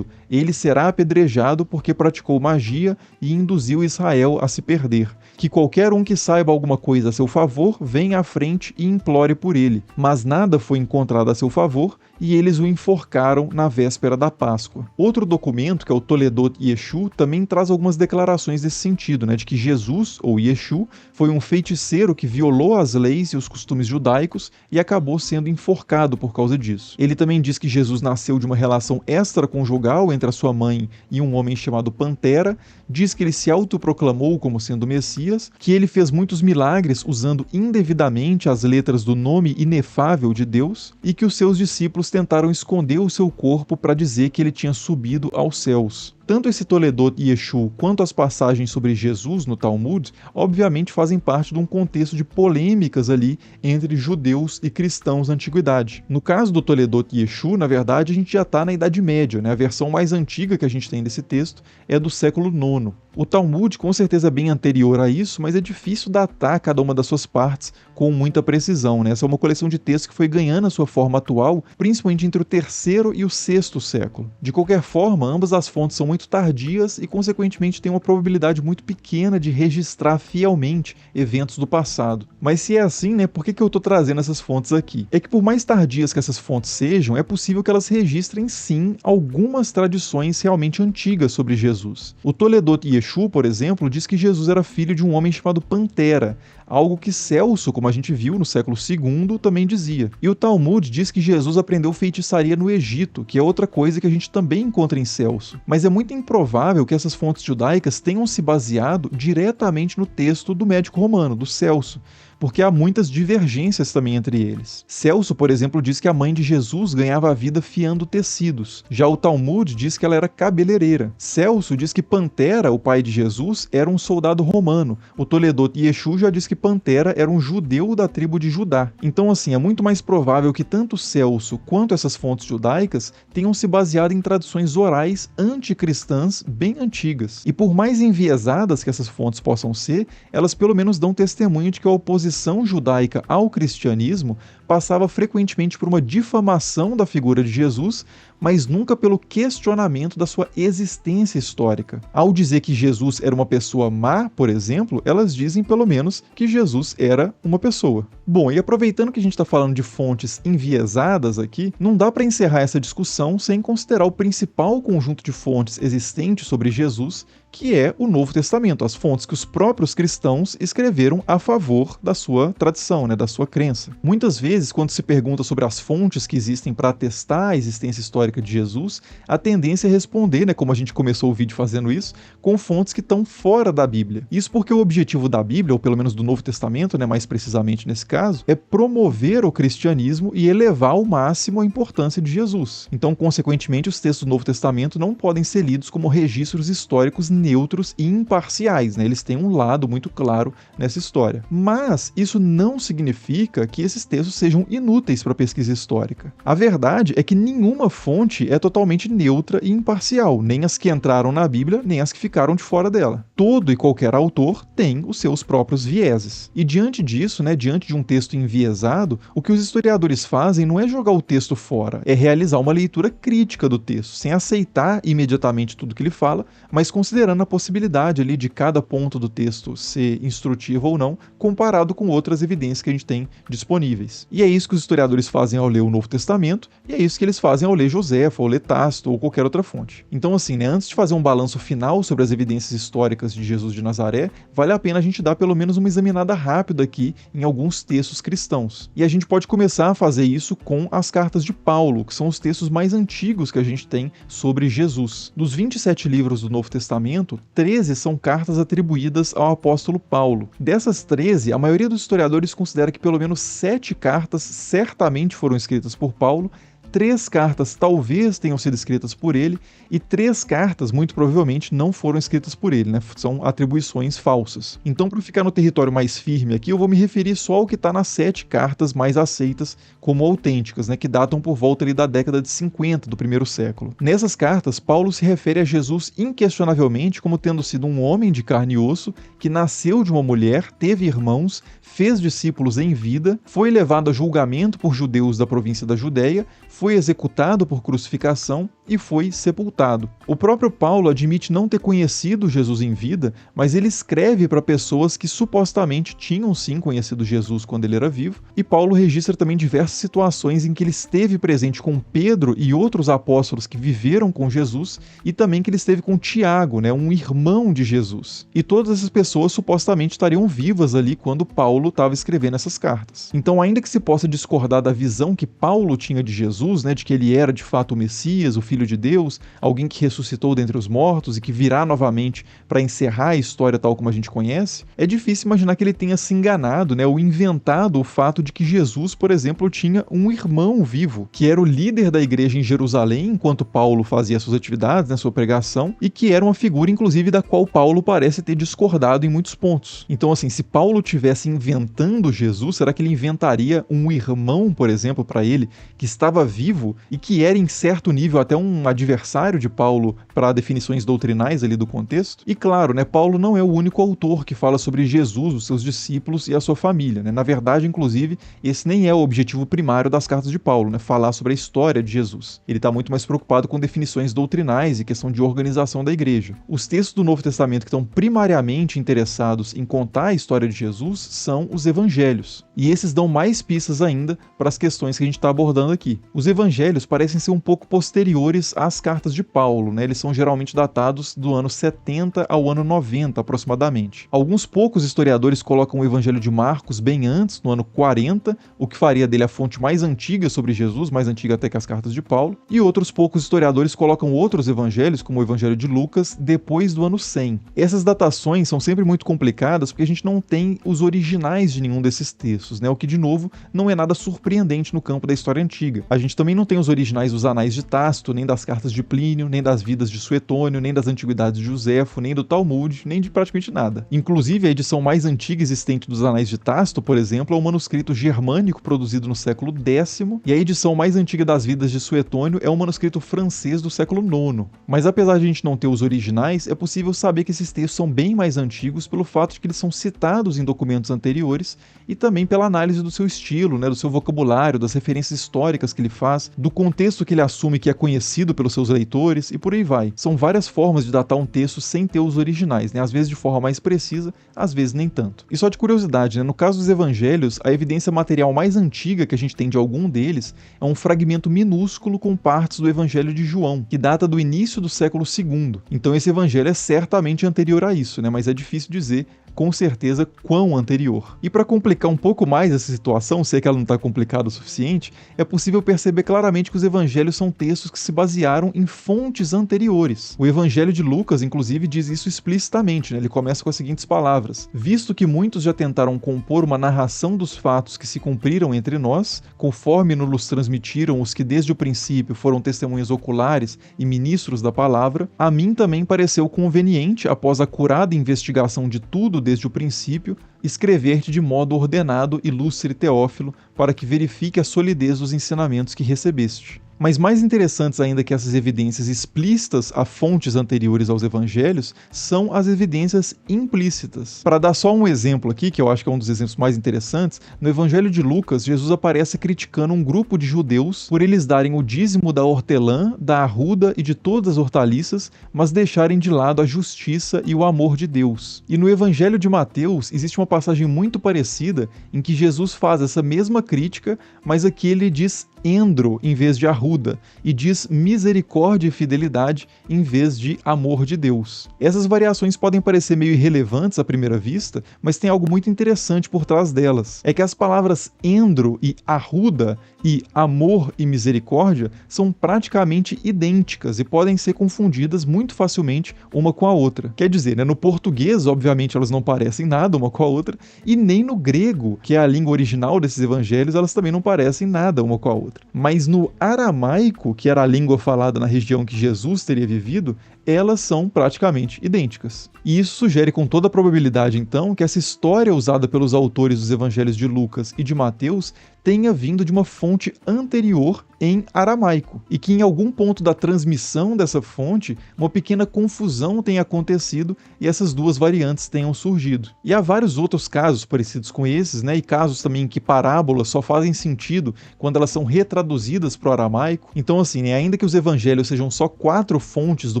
ele será apedrejado porque praticou magia e induziu Israel a se perder. Que qualquer um que saiba alguma coisa a seu favor, venha à frente e implore por ele. Mas nada foi encontrado a seu favor, e eles o enforcaram na véspera da Páscoa. Outro documento, que é o Toledot Yeshu, também traz algumas declarações nesse sentido, de que Jesus, ou Yeshu, foi um feiticeiro que violou as leis e os costumes judaicos e acabou sendo enforcado por causa disso. Ele também diz que Jesus nasceu de uma relação extraconjugal entre a sua mãe e um homem chamado Pantera, diz que ele se autoproclamou como sendo o Messias, que ele fez muitos milagres usando indevidamente as letras do nome inefável de Deus e que os seus discípulos tentaram esconder o seu corpo para dizer que ele tinha subido aos céus. Tanto esse Toledot Yeshu quanto as passagens sobre Jesus no Talmud, obviamente fazem parte de um contexto de polêmicas ali entre judeus e cristãos na antiguidade. No caso do Toledot Yeshu, na verdade, a gente já está na Idade Média, né? A versão mais antiga que a gente tem desse texto é do século IX. O Talmud, com certeza, é bem anterior a isso, mas é difícil datar cada uma das suas partes com muita precisão, né? Essa é uma coleção de textos que foi ganhando a sua forma atual, principalmente entre o terceiro e o sexto século. De qualquer forma, ambas as fontes são muito tardias e, consequentemente, têm uma probabilidade muito pequena de registrar fielmente eventos do passado. Mas se é assim, né, por que eu estou trazendo essas fontes aqui? É que por mais tardias que essas fontes sejam, é possível que elas registrem, sim, algumas tradições realmente antigas sobre Jesus. O Toledot Yeshu, por exemplo, diz que Jesus era filho de um homem chamado Pantera, algo que Celso, como a gente viu no século II, também dizia. E o Talmud diz que Jesus aprendeu feitiçaria no Egito, que é outra coisa que a gente também encontra em Celso. Mas é muito improvável que essas fontes judaicas tenham se baseado diretamente no texto do médico romano, do Celso, porque há muitas divergências também entre eles. Celso, por exemplo, diz que a mãe de Jesus ganhava a vida fiando tecidos. Já o Talmud diz que ela era cabeleireira. Celso diz que Pantera, o pai de Jesus, era um soldado romano. O Toledot Yeshu já diz que Pantera era um judeu da tribo de Judá. Então, assim, é muito mais provável que tanto Celso quanto essas fontes judaicas tenham se baseado em tradições orais anticristãs bem antigas. E por mais enviesadas que essas fontes possam ser, elas pelo menos dão testemunho de que a oposição judaica ao cristianismo passava frequentemente por uma difamação da figura de Jesus, mas nunca pelo questionamento da sua existência histórica. Ao dizer que Jesus era uma pessoa má, por exemplo, elas dizem pelo menos que Jesus era uma pessoa. Bom, e aproveitando que a gente está falando de fontes enviesadas aqui, não dá para encerrar essa discussão sem considerar o principal conjunto de fontes existentes sobre Jesus, que é o Novo Testamento, as fontes que os próprios cristãos escreveram a favor da sua tradição, né, da sua crença. Muitas vezes, quando se pergunta sobre as fontes que existem para atestar a existência histórica de Jesus, a tendência é responder, né, como a gente começou o vídeo fazendo isso, com fontes que estão fora da Bíblia. Isso porque o objetivo da Bíblia, ou pelo menos do Novo Testamento, né, mais precisamente nesse caso, é promover o cristianismo e elevar ao máximo a importância de Jesus. Então, consequentemente, os textos do Novo Testamento não podem ser lidos como registros históricos neutros e imparciais, né? Eles têm um lado muito claro nessa história. Mas isso não significa que esses textos sejam inúteis para a pesquisa histórica. A verdade é que nenhuma fonte é totalmente neutra e imparcial, nem as que entraram na Bíblia, nem as que ficaram de fora dela. Todo e qualquer autor tem os seus próprios vieses. E diante disso, né, diante de um texto enviesado, o que os historiadores fazem não é jogar o texto fora, é realizar uma leitura crítica do texto, sem aceitar imediatamente tudo que ele fala, mas considerando a possibilidade ali de cada ponto do texto ser instrutivo ou não, comparado com outras evidências que a gente tem disponíveis. E é isso que os historiadores fazem ao ler o Novo Testamento, e é isso que eles fazem ao ler Joséfo, ao ler Tácito ou qualquer outra fonte. Então, assim, né, antes de fazer um balanço final sobre as evidências históricas de Jesus de Nazaré, vale a pena a gente dar pelo menos uma examinada rápida aqui em alguns textos cristãos. E a gente pode começar a fazer isso com as cartas de Paulo, que são os textos mais antigos que a gente tem sobre Jesus. Dos 27 livros do Novo Testamento, 13 são cartas atribuídas ao apóstolo Paulo. Dessas 13, a maioria dos historiadores considera que pelo menos 7 cartas certamente foram escritas por Paulo, 3 cartas talvez tenham sido escritas por ele e 3 cartas muito provavelmente não foram escritas por ele, né? São atribuições falsas. Então, para ficar no território mais firme aqui, eu vou me referir só ao que está nas 7 cartas mais aceitas como autênticas, né? Que datam por volta ali da década de 50 do primeiro século. Nessas cartas, Paulo se refere a Jesus inquestionavelmente como tendo sido um homem de carne e osso, que nasceu de uma mulher, teve irmãos, fez discípulos em vida, foi levado a julgamento por judeus da província da Judéia, foi executado por crucificação e foi sepultado. O próprio Paulo admite não ter conhecido Jesus em vida, mas ele escreve para pessoas que supostamente tinham sim conhecido Jesus quando ele era vivo, e Paulo registra também diversas situações em que ele esteve presente com Pedro e outros apóstolos que viveram com Jesus, e também que ele esteve com Tiago, né, um irmão de Jesus. E todas essas pessoas supostamente estariam vivas ali quando Paulo estava escrevendo essas cartas. Então, ainda que se possa discordar da visão que Paulo tinha de Jesus, Jesus, né, de que ele era de fato o Messias, o Filho de Deus, alguém que ressuscitou dentre os mortos e que virá novamente para encerrar a história tal como a gente conhece, é difícil imaginar que ele tenha se enganado, né, ou inventado o fato de que Jesus, por exemplo, tinha um irmão vivo, que era o líder da igreja em Jerusalém, enquanto Paulo fazia suas atividades, né, sua pregação, e que era uma figura, inclusive, da qual Paulo parece ter discordado em muitos pontos. Então, assim, se Paulo tivesse inventando Jesus, será que ele inventaria um irmão, por exemplo, para ele, que estava vivo e que era, em certo nível, até um adversário de Paulo para definições doutrinais ali do contexto? E claro, né, Paulo não é o único autor que fala sobre Jesus, os seus discípulos e a sua família, né? Na verdade, inclusive, esse nem é o objetivo primário das cartas de Paulo, né? Falar sobre a história de Jesus. Ele está muito mais preocupado com definições doutrinais e questão de organização da igreja. Os textos do Novo Testamento que estão primariamente interessados em contar a história de Jesus são os evangelhos. E esses dão mais pistas ainda para as questões que a gente está abordando aqui. Os evangelhos parecem ser um pouco posteriores às cartas de Paulo, né? Eles são geralmente datados do ano 70 ao ano 90, aproximadamente. Alguns poucos historiadores colocam o evangelho de Marcos bem antes, no ano 40, o que faria dele a fonte mais antiga sobre Jesus, mais antiga até que as cartas de Paulo, e outros poucos historiadores colocam outros evangelhos, como o evangelho de Lucas, depois do ano 100. Essas datações são sempre muito complicadas porque a gente não tem os originais de nenhum desses textos, né? O que, de novo, não é nada surpreendente no campo da história antiga. A gente também não tem os originais dos anais de Tácito, nem das cartas de Plínio, nem das vidas de Suetônio, nem das antiguidades de Josefo, nem do Talmud, nem de praticamente nada. Inclusive, a edição mais antiga existente dos anais de Tácito, por exemplo, é um manuscrito germânico produzido no século X, e a edição mais antiga das vidas de Suetônio é um manuscrito francês do século IX. Mas apesar de a gente não ter os originais, é possível saber que esses textos são bem mais antigos pelo fato de que eles são citados em documentos anteriores e também pela análise do seu estilo, né, do seu vocabulário, das referências históricas que ele faz, do contexto que ele assume que é conhecido pelos seus leitores e por aí vai. São várias formas de datar um texto sem ter os originais, né, às vezes de forma mais precisa, às vezes nem tanto. E só de curiosidade, né, no caso dos evangelhos, a evidência material mais antiga que a gente tem de algum deles é um fragmento minúsculo com partes do evangelho de João, que data do início do século II. Então esse evangelho é certamente anterior a isso, né, mas é difícil dizer com certeza quão anterior. E para complicar um pouco mais essa situação, sei que ela não está complicada o suficiente, é possível perceber claramente que os evangelhos são textos que se basearam em fontes anteriores. O evangelho de Lucas, inclusive, diz isso explicitamente, né? Ele começa com as seguintes palavras: visto que muitos já tentaram compor uma narração dos fatos que se cumpriram entre nós, conforme nos transmitiram os que desde o princípio foram testemunhas oculares e ministros da palavra, a mim também pareceu conveniente, após a acurada investigação de tudo desde o princípio, escrever-te de modo ordenado, ilustre Teófilo, para que verifique a solidez dos ensinamentos que recebeste. Mas mais interessantes ainda que essas evidências explícitas a fontes anteriores aos evangelhos são as evidências implícitas. Para dar só um exemplo aqui, que eu acho que é um dos exemplos mais interessantes, no evangelho de Lucas, Jesus aparece criticando um grupo de judeus por eles darem o dízimo da hortelã, da arruda e de todas as hortaliças, mas deixarem de lado a justiça e o amor de Deus. E no evangelho de Mateus existe uma passagem muito parecida em que Jesus faz essa mesma crítica, mas aqui ele diz endro em vez de arruda, e diz misericórdia e fidelidade em vez de amor de Deus. Essas variações podem parecer meio irrelevantes à primeira vista, mas tem algo muito interessante por trás delas. É que as palavras endro e arruda e amor e misericórdia são praticamente idênticas e podem ser confundidas muito facilmente uma com a outra. Quer dizer, né, no português, obviamente, elas não parecem nada uma com a outra, e nem no grego, que é a língua original desses evangelhos, elas também não parecem nada uma com a outra. Mas no aramaico, que era a língua falada na região que Jesus teria vivido, elas são praticamente idênticas. E isso sugere com toda a probabilidade, então, que essa história usada pelos autores dos evangelhos de Lucas e de Mateus tenha vindo de uma fonte anterior em aramaico, e que em algum ponto da transmissão dessa fonte, uma pequena confusão tenha acontecido e essas duas variantes tenham surgido. E há vários outros casos parecidos com esses, né, e casos também em que parábolas só fazem sentido quando elas são retraduzidas para o aramaico. Então, assim, né, ainda que os evangelhos sejam só 4 fontes do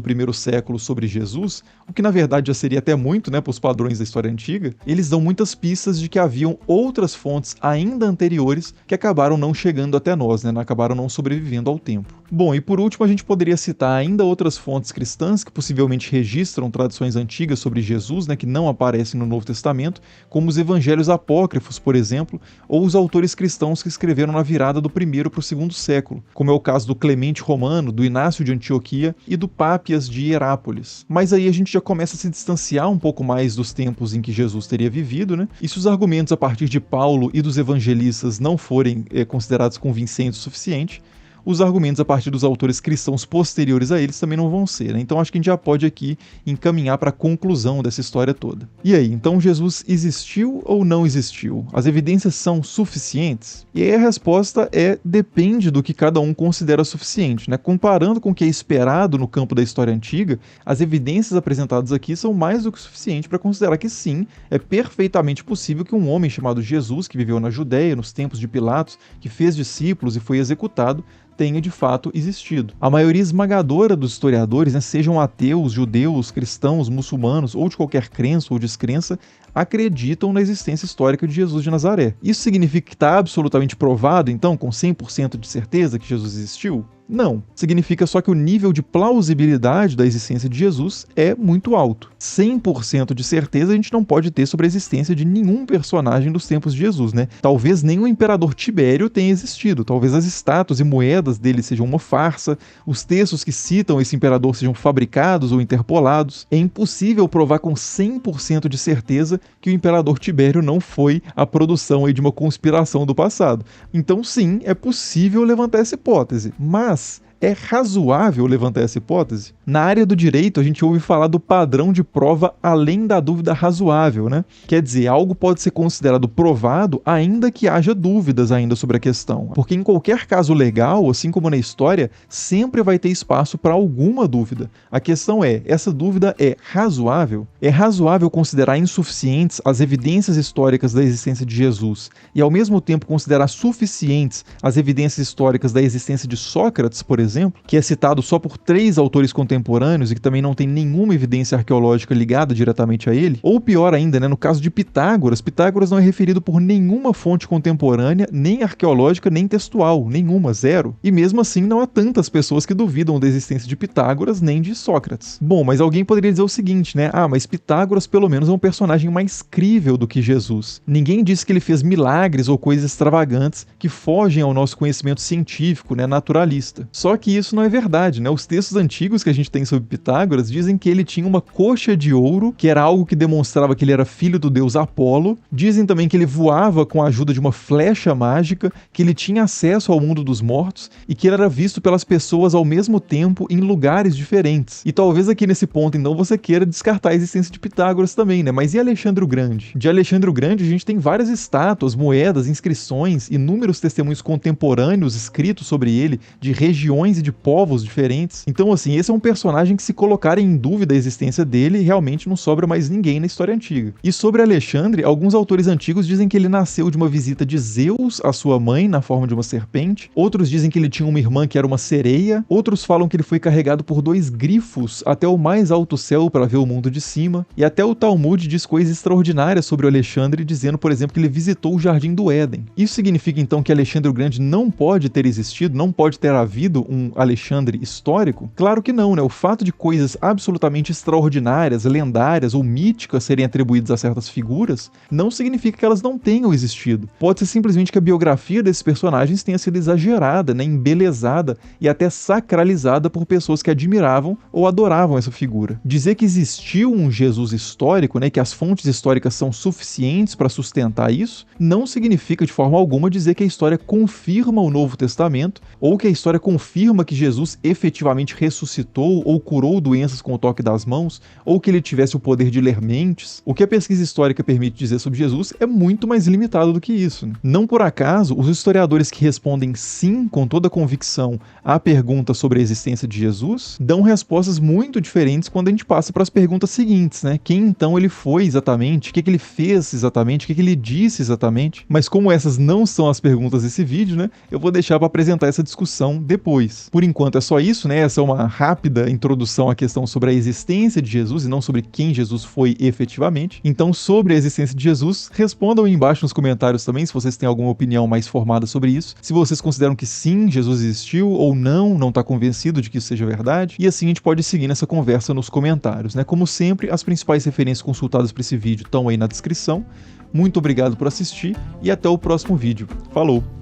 primeiro século sobre Jesus, o que na verdade já seria até muito, né, para os padrões da história antiga, eles dão muitas pistas de que haviam outras fontes ainda anteriores que acabaram não chegando até nós, né, acabaram não sobrevivendo ao tempo. Bom, e por último a gente poderia citar ainda outras fontes cristãs que possivelmente registram tradições antigas sobre Jesus, né, que não aparecem no Novo Testamento, como os evangelhos apócrifos, por exemplo, ou os autores cristãos que escreveram na virada do primeiro para o segundo século, como é o caso do Clemente Romano, do Inácio de Antioquia e do Pápias de Hierápolis. Mas aí a gente já começa a se distanciar um pouco mais dos tempos em que Jesus teria vivido, né? E se os argumentos a partir de Paulo e dos evangelistas não forem considerados convincentes o suficiente, os argumentos a partir dos autores cristãos posteriores a eles também não vão ser, né? Então acho que a gente já pode aqui encaminhar para a conclusão dessa história toda. E aí, então Jesus existiu ou não existiu? As evidências são suficientes? E aí a resposta depende do que cada um considera suficiente, né? Comparando com o que é esperado no campo da história antiga, as evidências apresentadas aqui são mais do que suficientes para considerar que sim, é perfeitamente possível que um homem chamado Jesus, que viveu na Judéia, nos tempos de Pilatos, que fez discípulos e foi executado, tenha de fato existido. A maioria esmagadora dos historiadores, né, sejam ateus, judeus, cristãos, muçulmanos ou de qualquer crença ou descrença, acreditam na existência histórica de Jesus de Nazaré. Isso significa que está absolutamente provado, então, com 100% de certeza que Jesus existiu? Não. Significa só que o nível de plausibilidade da existência de Jesus é muito alto. 100% de certeza a gente não pode ter sobre a existência de nenhum personagem dos tempos de Jesus, né? Talvez nem o imperador Tibério tenha existido, talvez as estátuas e moedas dele sejam uma farsa, os textos que citam esse imperador sejam fabricados ou interpolados. É impossível provar com 100% de certeza que o imperador Tibério não foi a produção aí de uma conspiração do passado. Então sim, é possível levantar essa hipótese, mas é razoável levantar essa hipótese? Na área do direito, a gente ouve falar do padrão de prova além da dúvida razoável, né? Quer dizer, algo pode ser considerado provado ainda que haja dúvidas ainda sobre a questão. Porque em qualquer caso legal, assim como na história, sempre vai ter espaço para alguma dúvida. A questão é, essa dúvida é razoável? É razoável considerar insuficientes as evidências históricas da existência de Jesus e ao mesmo tempo considerar suficientes as evidências históricas da existência de Sócrates, por exemplo, que é citado só por 3 autores contemporâneos e que também não tem nenhuma evidência arqueológica ligada diretamente a ele? Ou pior ainda, né, no caso de Pitágoras, Pitágoras não é referido por nenhuma fonte contemporânea, nem arqueológica, nem textual, nenhuma, zero. E mesmo assim não há tantas pessoas que duvidam da existência de Pitágoras nem de Sócrates. Bom, mas alguém poderia dizer o seguinte, né? Ah, mas Pitágoras pelo menos é um personagem mais crível do que Jesus. Ninguém disse que ele fez milagres ou coisas extravagantes que fogem ao nosso conhecimento científico, né, naturalista. Só que isso não é verdade, né? Os textos antigos que a gente tem sobre Pitágoras dizem que ele tinha uma coxa de ouro, que era algo que demonstrava que ele era filho do deus Apolo. Dizem também que ele voava com a ajuda de uma flecha mágica, que ele tinha acesso ao mundo dos mortos e que ele era visto pelas pessoas ao mesmo tempo em lugares diferentes. E talvez aqui nesse ponto, então, você queira descartar a existência de Pitágoras também, né? Mas e Alexandre o Grande? De Alexandre o Grande, a gente tem várias estátuas, moedas, inscrições, inúmeros testemunhos contemporâneos escritos sobre ele, de regiões e de povos diferentes. Então, assim, esse é um personagem que, se colocarem em dúvida a existência dele, realmente não sobra mais ninguém na história antiga. E sobre Alexandre, alguns autores antigos dizem que ele nasceu de uma visita de Zeus à sua mãe na forma de uma serpente, outros dizem que ele tinha uma irmã que era uma sereia, outros falam que ele foi carregado por 2 grifos até o mais alto céu para ver o mundo de cima, e até o Talmud diz coisas extraordinárias sobre o Alexandre, dizendo, por exemplo, que ele visitou o Jardim do Éden. Isso significa, então, que Alexandre o Grande não pode ter existido, não pode ter havido um Alexandre histórico? Claro que não, né? O fato de coisas absolutamente extraordinárias, lendárias ou míticas serem atribuídas a certas figuras não significa que elas não tenham existido. Pode ser simplesmente que a biografia desses personagens tenha sido exagerada, né? Embelezada e até sacralizada por pessoas que admiravam ou adoravam essa figura. Dizer que existiu um Jesus histórico, né, que as fontes históricas são suficientes para sustentar isso, não significa de forma alguma dizer que a história confirma o Novo Testamento ou que a história confirma que Jesus efetivamente ressuscitou ou curou doenças com o toque das mãos, ou que ele tivesse o poder de ler mentes. O que a pesquisa histórica permite dizer sobre Jesus é muito mais limitado do que isso, né? Não por acaso, os historiadores que respondem sim com toda convicção à pergunta sobre a existência de Jesus dão respostas muito diferentes quando a gente passa para as perguntas seguintes, né? Quem então ele foi exatamente? O que ele fez exatamente? O que ele disse exatamente? Mas como essas não são as perguntas desse vídeo, né? Eu vou deixar para apresentar essa discussão depois. depois. Por enquanto é só isso, né? Essa é uma rápida introdução à questão sobre a existência de Jesus e não sobre quem Jesus foi efetivamente. Então, sobre a existência de Jesus, respondam aí embaixo nos comentários também se vocês têm alguma opinião mais formada sobre isso. Se vocês consideram que sim, Jesus existiu ou não está convencido de que isso seja verdade. E assim a gente pode seguir nessa conversa nos comentários, né? Como sempre, as principais referências consultadas para esse vídeo estão aí na descrição. Muito obrigado por assistir e até o próximo vídeo. Falou!